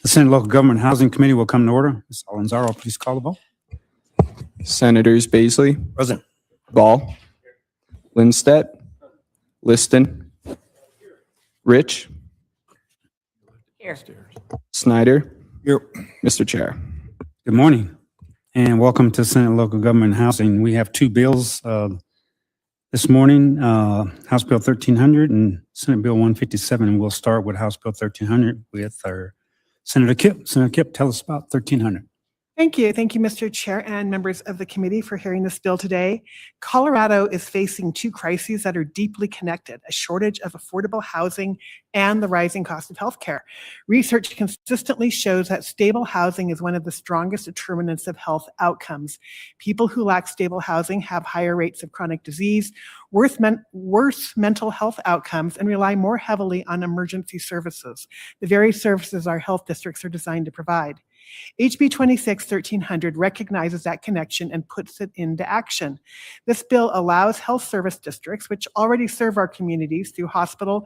The Senate Local Government Housing Committee will come to order. Ms. Alonzaro, please call the vote. Senators Baisley, Present. Ball, Lindstedt, Liston, Rich, Here. Snyder. Here. Mr. Chair. Good morning and welcome to Senate Local Government Housing. We have two bills this morning, House Bill 1300 and Senate Bill 157. And we'll start with House Bill 1300 with our Senator Kipp. Senator Kipp, tell us about 1300. Thank you. Thank you, Mr. Chair and members of the committee for hearing this bill today. Colorado is facing two crises that are deeply connected: a shortage of affordable housing and the rising cost of healthcare. Research consistently shows that stable housing is one of the strongest determinants of health outcomes. People who lack stable housing have higher rates of chronic disease, worse mental health outcomes, and rely more heavily on emergency services, the very services our health districts are designed to provide. HB 26-1300 recognizes that connection and puts it into action. This bill allows health service districts, which already serve our communities through hospitals,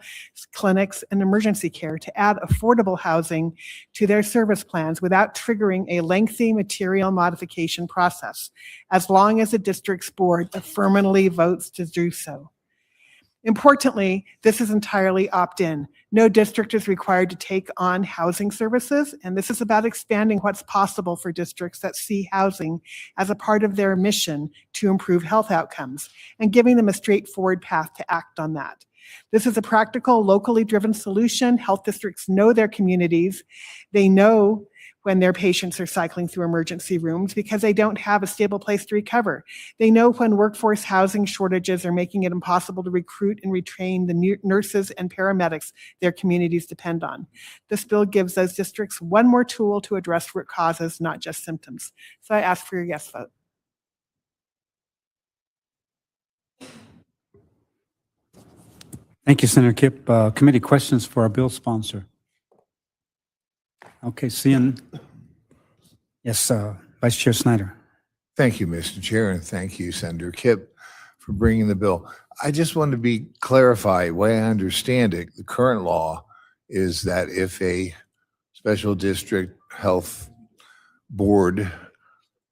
clinics, and emergency care, to add affordable housing to their service plans without triggering a lengthy material modification process, as long as the district's board affirmatively votes to do so. Importantly, this is entirely opt-in. No district is required to take on housing services, and this is about expanding what's possible for districts that see housing as a part of their mission to improve health outcomes and giving them a straightforward path to act on that. This is a practical, locally driven solution. Health districts know their communities. They know when their patients are cycling through emergency rooms because they don't have a stable place to recover. They know when workforce housing shortages are making it impossible to recruit and retrain the nurses and paramedics their communities depend on. This bill gives those districts one more tool to address root causes, not just symptoms. So I ask for your yes vote. Thank you, Senator Kipp. Committee questions for our bill sponsor. Okay, seeing, yes, Vice Chair Snyder. Thank you, Mr. Chair, and thank you, Senator Kipp, for bringing the bill. I just want to clarify, the way I understand it, the current law is that if a special district health board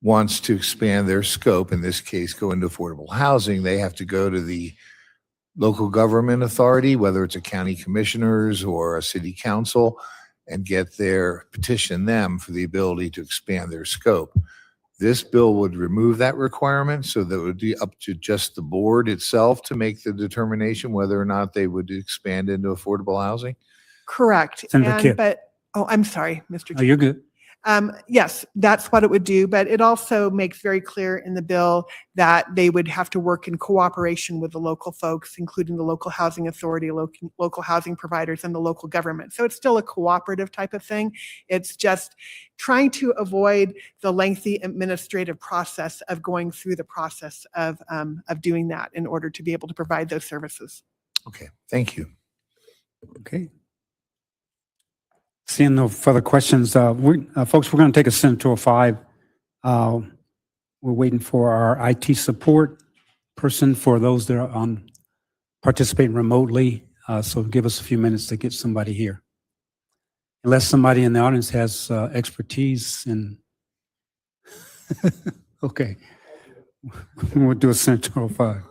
wants to expand their scope, in this case, go into affordable housing, they have to go to the local government authority, whether it's a county commissioners or a city council, and petition them for the ability to expand their scope. This bill would remove that requirement, so that it would be up to just the board itself to make the determination whether or not they would expand into affordable housing. Correct. Senator Kipp. I'm sorry, Mr. Chair. Oh, you're good. Yes, that's what it would do, but it also makes very clear in the bill that they would have to work in cooperation with the local folks, including the local housing authority, local housing providers, and the local government. So it's still a cooperative type of thing. It's just trying to avoid the lengthy administrative process of going through the process of doing that in order to be able to provide those services. Okay, thank you. Okay. Seeing no further questions, folks, we're going to take a Senate 205. We're waiting for our IT support person for those that are participating remotely. So give us a few minutes to get somebody here. Unless somebody in the audience has expertise in. Okay. We'll do a Senate 205.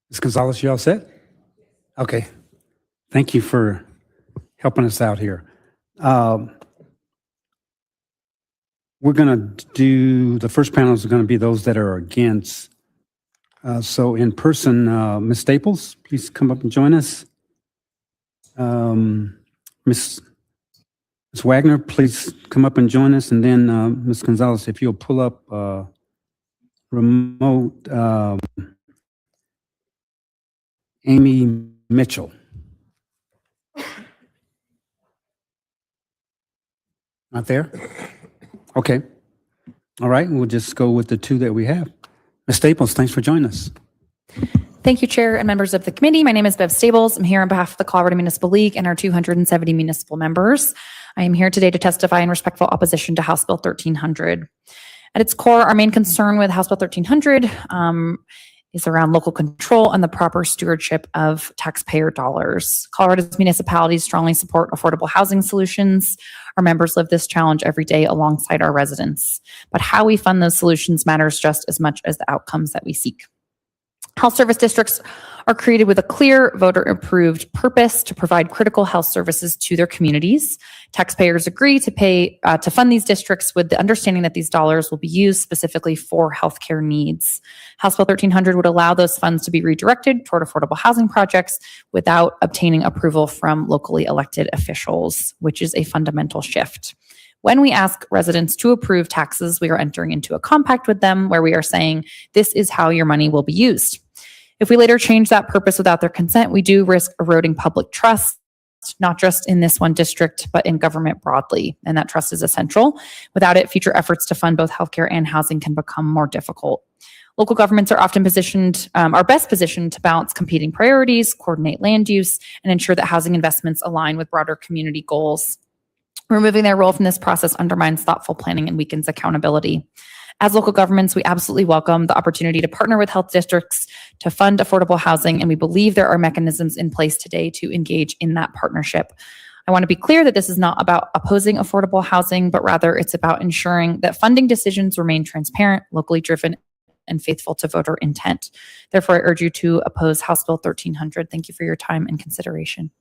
Ms. Gonzalez, you all set? Okay. Thank you for helping us out here. We're going to do, the first panel is going to be those that are against. So in person, Ms. Staples, please come up and join us. Ms. Wagner, please come up and join us. And then Ms. Gonzalez, if you'll pull up remote Amy Mitchell. Not there? Okay. All right, we'll just go with the two that we have. Ms. Staples, thanks for joining us. Thank you, Chair and members of the committee. My name is Bev Stables. I'm here on behalf of the Colorado Municipal League and our 270 municipal members. I am here today to testify in respectful opposition to House Bill 1300. At its core, our main concern with House Bill 1300 is around local control and the proper stewardship of taxpayer dollars. Colorado's municipalities strongly support affordable housing solutions. Our members live this challenge every day alongside our residents. But how we fund those solutions matters just as much as the outcomes that we seek. Health service districts are created with a clear voter-approved purpose to provide critical health services to their communities. Taxpayers agree to pay to fund these districts with the understanding that these dollars will be used specifically for healthcare needs. House Bill 1300 would allow those funds to be redirected toward affordable housing projects without obtaining approval from locally elected officials, which is a fundamental shift. When we ask residents to approve taxes, we are entering into a compact with them where we are saying, this is how your money will be used. If we later change that purpose without their consent, we do risk eroding public trust, not just in this one district, but in government broadly. And that trust is essential. Without it, future efforts to fund both healthcare and housing can become more difficult. Local governments are often are best positioned to balance competing priorities, coordinate land use, and ensure that housing investments align with broader community goals. Removing their role from this process undermines thoughtful planning and weakens accountability. As local governments, we absolutely welcome the opportunity to partner with health districts to fund affordable housing, and we believe there are mechanisms in place today to engage in that partnership. I want to be clear that this is not about opposing affordable housing, but rather it's about ensuring that funding decisions remain transparent, locally driven, and faithful to voter intent. Therefore, I urge you to oppose House Bill 1300. Thank you for your time and consideration.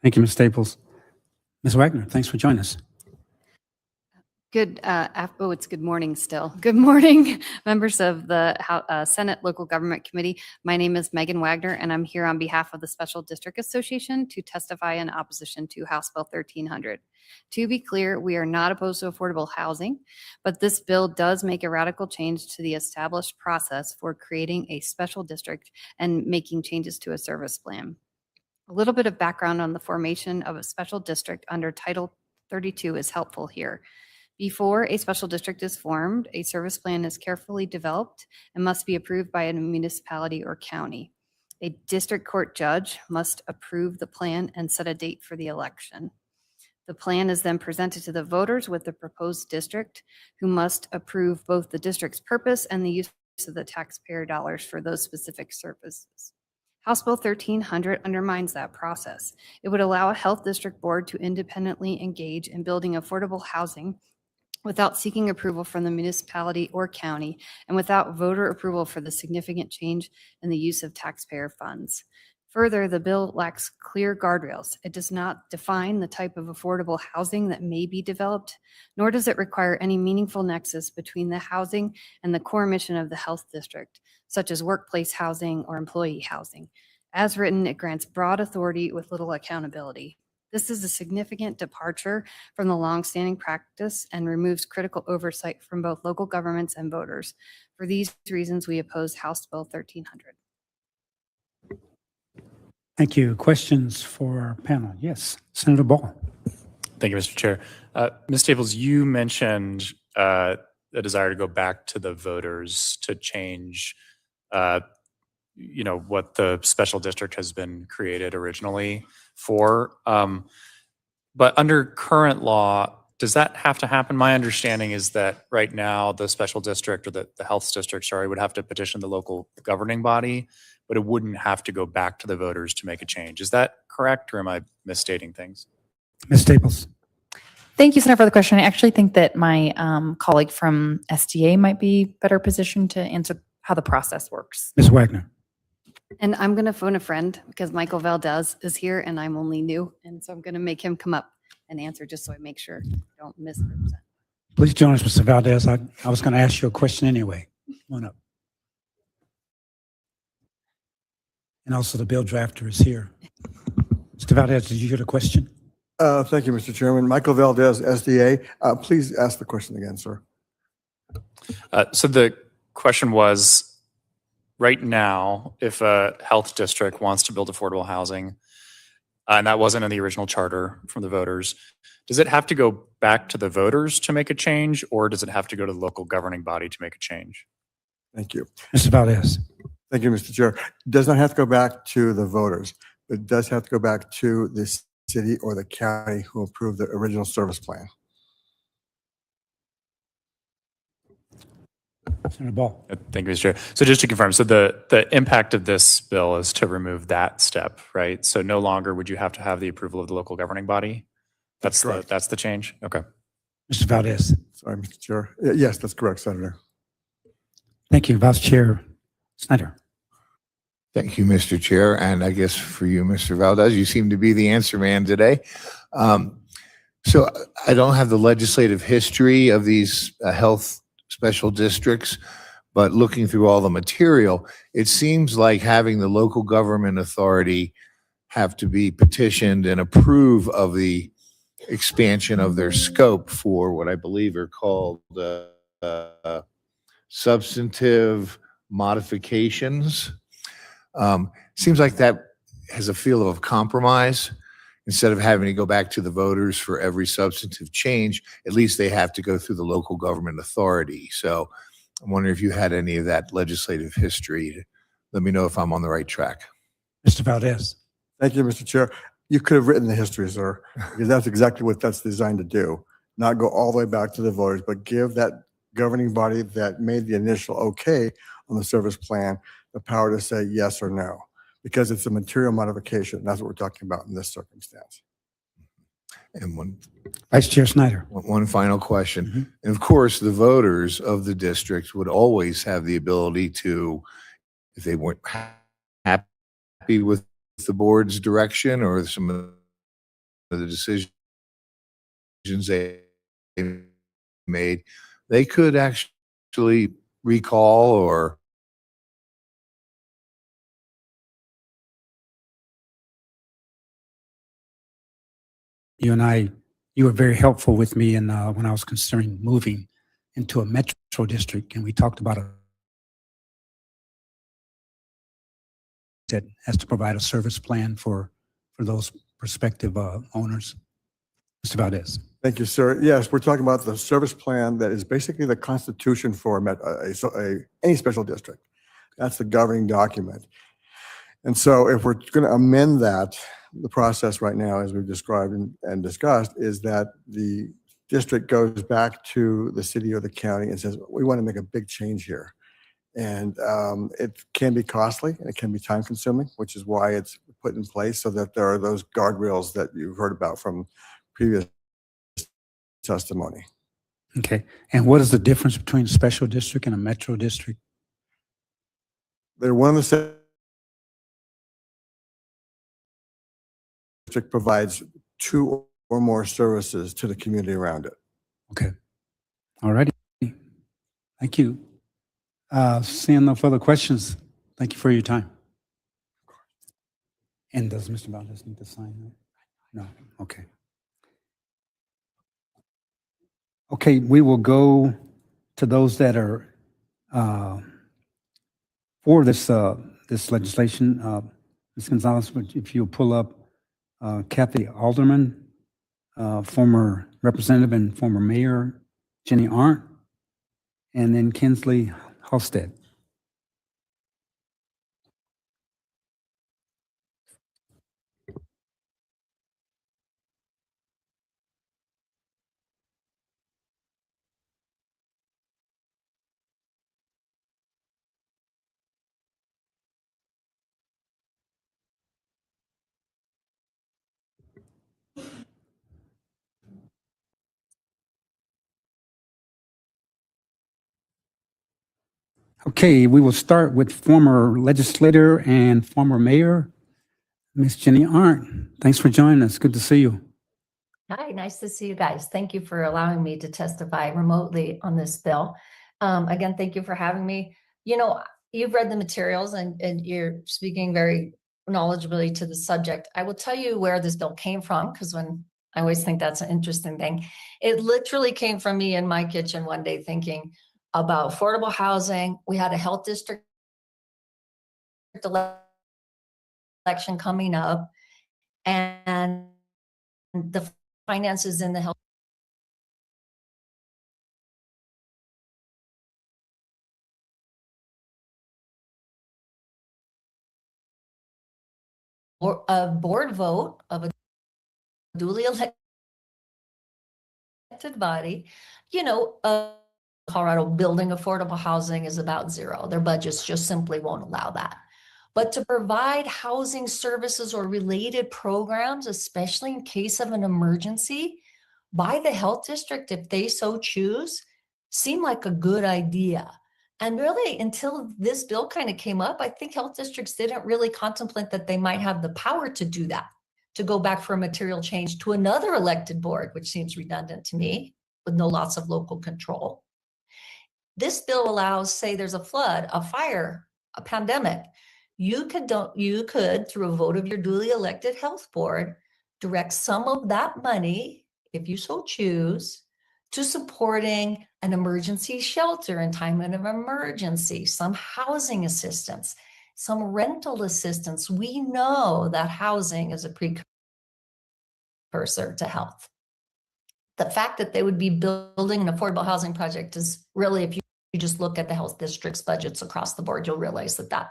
Thank you, Ms. Staples. Ms. Wagner, thanks for joining us. It's good morning still. Good morning, members of the Senate Local Government Committee. My name is Megan Wagner, and I'm here on behalf of the Special District Association to testify in opposition to House Bill 1300. To be clear, we are not opposed to affordable housing, but this bill does make a radical change to the established process for creating a special district and making changes to a service plan. A little bit of background on the formation of a special district under Title 32 is helpful here. Before a special district is formed, a service plan is carefully developed and must be approved by a municipality or county. A district court judge must approve the plan and set a date for the election. The plan is then presented to the voters with the proposed district, who must approve both the district's purpose and the use of the taxpayer dollars for those specific services. House Bill 1300 undermines that process. It would allow a health district board to independently engage in building affordable housing without seeking approval from the municipality or county, and without voter approval for the significant change in the use of taxpayer funds. Further, the bill lacks clear guardrails. It does not define the type of affordable housing that may be developed, nor does it require any meaningful nexus between the housing and the core mission of the health district, such as workplace housing or employee housing. As written, it grants broad authority with little accountability. This is a significant departure from the longstanding practice and removes critical oversight from both local governments and voters. For these reasons, we oppose House Bill 1300. Thank you. Questions for our panel? Yes, Senator Ball. Thank you, Mr. Chair. Ms. Staples, you mentioned a desire to go back to the voters to change, what the special district has been created originally for. But under current law, does that have to happen? My understanding is that right now the special district or the health district, would have to petition the local governing body, but it wouldn't have to go back to the voters to make a change. Is that correct, or am I misstating things? Ms. Staples. Thank you, Senator, for the question. I actually think that my colleague from SDA might be better positioned to answer how the process works. Ms. Wagner. And I'm going to phone a friend because Michael Valdez is here and I'm only new. And so I'm going to make him come up and answer just so I make sure I don't misrepresent. Please join us, Mr. Valdez. I was going to ask you a question anyway. Come on up. And also the bill drafter is here. Mr. Mr. Valdez, did you hear the question? Thank you, Mr. Chairman. Michael Valdez, SDA. Please ask the question again, sir. So the question was, right now, if a health district wants to build affordable housing, and that wasn't in the original charter from the voters, does it have to go back to the voters to make a change, or does it have to go to the local governing body to make a change? Thank you. Mr. Valdez. Thank you, Mr. Chair. It does not have to go back to the voters. It does have to go back to the city or the county who approved the original service plan. Senator Ball. Thank you, Mr. Chair. So just to confirm, so the impact of this bill is to remove that step, right? So no longer would you have to have the approval of the local governing body? That's correct. That's the change? Okay. Mr. Valdez. Sorry, Mr. Chair. Yes, that's correct, Senator. Thank you. Vice Chair Snyder. Thank you, Mr. Chair. And I guess for you, Mr. Valdez, you seem to be the answer man today. So I don't have the legislative history of these health special districts, but looking through all the material, it seems like having the local government authority have to be petitioned and approve of the expansion of their scope for what I believe are called substantive modifications. Seems like that has a feel of compromise. Instead of having to go back to the voters for every substantive change, at least they have to go through the local government authority. So I'm wondering if you had any of that legislative history. Let me know if I'm on the right track. Mr. Valdez. Thank you, Mr. Chair. You could have written the history, sir, because that's exactly what that's designed to do. Not go all the way back to the voters, but give that governing body that made the initial okay on the service plan the power to say yes or no, because it's a material modification. That's what we're talking about in this circumstance. And Vice Chair Snyder. one final question. Mhm. And of course, the voters of the district would always have the ability to, if they weren't happy with the board's direction or some of the decisions they made, they could actually recall or You were very helpful with me in when I was considering moving into a metro district, and we talked about that has to provide a service plan for those prospective owners. Mr. Valdez. Thank you, sir. Yes, we're talking about the service plan that is basically the constitution for any special district. That's the governing document. And so if we're going to amend that, the process right now, as we've described and discussed, is that the district goes back to the city or the county and says, we want to make a big change here. And it can be costly and it can be time consuming, which is why it's put in place so that there are those guardrails that you've heard about from previous testimony. Okay. And what is the difference between a special district and a metro district? They're one of the same. District provides two or more services to the community around it. Okay. All righty. Thank you. Seeing no further questions, thank you for your time. And does Mr. Valdez need to sign that? No. Okay. Okay, we will go to those that are for this this legislation. Ms. Gonzalez, if you'll pull up Kathy Alderman, former representative and former mayor Jenny Arndt, and then Kinsley Halstead. Okay, we will start with former legislator and former mayor, Miss Jenny Arndt. Thanks for joining us. Good to see you. Hi, nice to see you guys. Thank you for allowing me to testify remotely on this bill. Again, thank you for having me. You know, you've read the materials and you're speaking very knowledgeably to the subject. I will tell you where this bill came from, because I always think that's an interesting thing. It literally came from me in my kitchen one day thinking about affordable housing. We had a health district election coming up, and the finances in the health or a board vote of a duly elected body, Colorado building affordable housing is about zero. Their budgets just simply won't allow that. But to provide housing services or related programs, especially in case of an emergency, by the health district, if they so choose, seemed like a good idea. And really, until this bill kind of came up, I think health districts didn't really contemplate that they might have the power to do that, to go back for a material change to another elected board, which seems redundant to me, with no lots of local control. This bill allows, say there's a flood, a fire, a pandemic. You could, through a vote of your duly elected health board, direct some of that money, if you so choose, to supporting an emergency shelter in time of emergency, some housing assistance, some rental assistance. We know that housing is a precursor to health. The fact that they would be building an affordable housing project is really, if you just look at the health district's budgets across the board, you'll realize that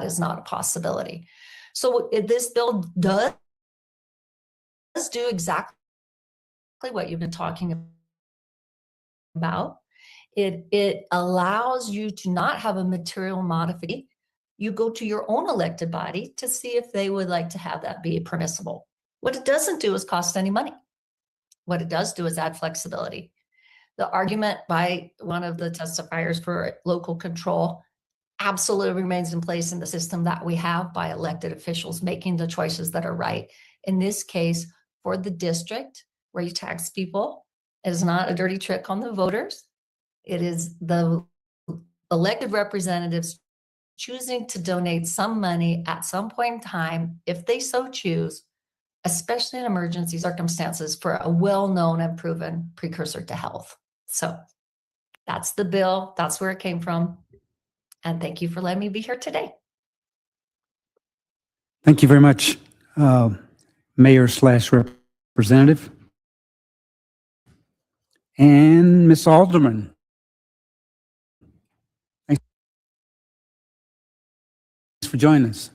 is not a possibility. So this bill does do exactly what you've been talking about. It allows you to not have a material modification. You go to your own elected body to see if they would like to have that be permissible. What it doesn't do is cost any money. What it does do is add flexibility. The argument by one of the testifiers for local control absolutely remains in place in the system that we have by elected officials making the choices that are right. In this case, for the district where you tax people, it is not a dirty trick on the voters. It is the elected representatives choosing to donate some money at some point in time, if they so choose, especially in emergency circumstances, for a well-known and proven precursor to health. So that's the bill. That's where it came from. And thank you for letting me be here today. Thank you very much, Mayor/Representative. And Ms. Alderman. Thanks for joining us.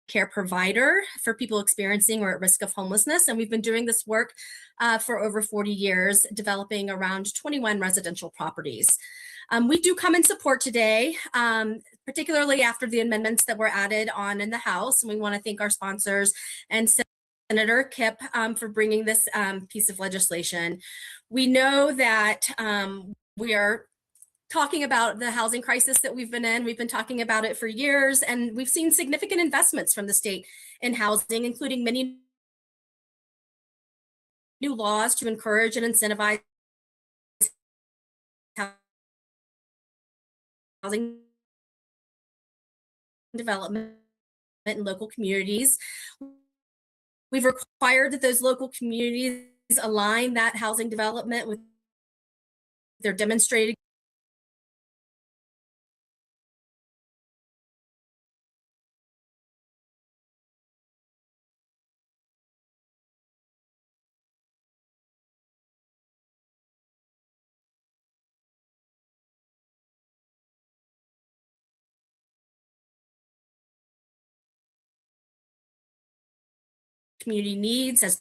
Care provider for people experiencing or at risk of homelessness. And we've been doing this work for over 40 years, developing around 21 residential properties. We do come in support today, particularly after the amendments that were added on in the House. And we want to thank our sponsors and Senator Kipp for bringing this piece of legislation. We know that we are talking about the housing crisis that we've been in. We've been talking about it for years, and we've seen significant investments from the state in housing, including many new laws to encourage and incentivize housing development in local communities. We've required that those local communities align that housing development with their demonstrated community needs as